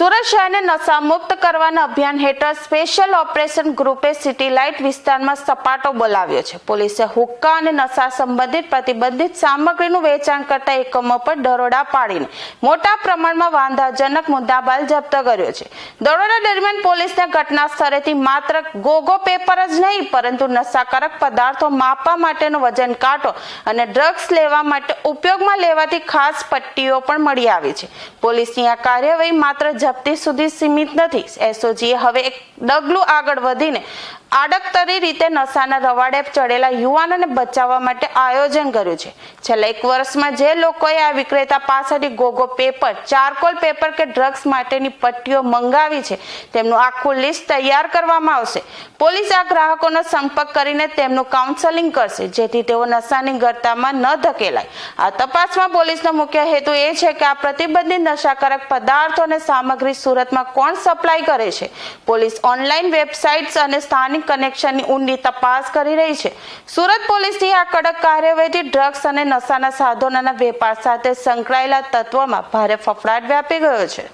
સુરત શહેરને નશા મુક્ત કરવાના અભિયાન હેઠળ સ્પેશિયલ ઓપરેશન ગ્રુપે સિટી લાઇટ વિસ્તારમાં સપાટો બોલાવ્યો છે। પોલીસે હુક્કા અને નશા સંબંધિત પ્રતિબંધિત સામગ્રીનું વેચાણ કરતા એકમો પર દરોડા પાડીને મોટા પ્રમાણમાં વાંધાજનક મુદ્દામાલ જપ્ત કર્યો છે। દરોડા દરમિયાન પોલીસને ઘટના સ્થળેથી માત્ર ગોગો પેપર જ નહીં પરંતુ નશાકારક પદાર્થો માપવા માટેનો વજન કાંટો અને ડ્રગ્સ લેવા માટે ઉપયોગમાં લેવાતી ખાસ પટ્ટીઓ પણ મળી આવી છે। પોલીસની આ કાર્યવાહી માત્ર જપ્તી સુધી સીમિત નથી। એસઓજીએ હવે એક ડગલું આગળ વધીને આડકતરી રીતે નશાના રવાડે ચડેલા યુવાનોને બચાવવા માટે આયોજન કર્યું છે। છેલ્લા 1 વર્ષમાં જે લોકોએ આ વિક્રેતા પાસેથી ગોગો પેપર, ચારકોલ પેપર કે ડ્રગ્સ માટેની પટ્ટીઓ મંગાવી છે તેમનું આખું લિસ્ટ તૈયાર કરવામાં આવશે। પોલીસ આ ગ્રાહકોનો સંપર્ક કરીને તેમનું કાઉન્સેલિંગ કરશે જેથી તેઓ નશાની ગર્તામાં ન ધકેલાય। આ તપાસમાં પોલીસનો મુખ્ય હેતુ એ છે કે આ પ્રતિબંધિત નશાકારક પદાર્થો અને સામગ્રી સુરતમાં કોણ સપ્લાય કરે છે। પોલીસ ઓનલાઈન વેબસાઇટ્સ અને સ્થાનિક કનેક્શનની ઊંડી તપાસ કરી રહી છે। સુરત પોલીસની આ કડક કાર્યવાહીથી ડ્રગ્સ અને નશાના સાધનોના વેપાર સાથે સંકળાયેલા તત્વોમાં ભારે ફફડાટ વ્યાપી ગયો છે।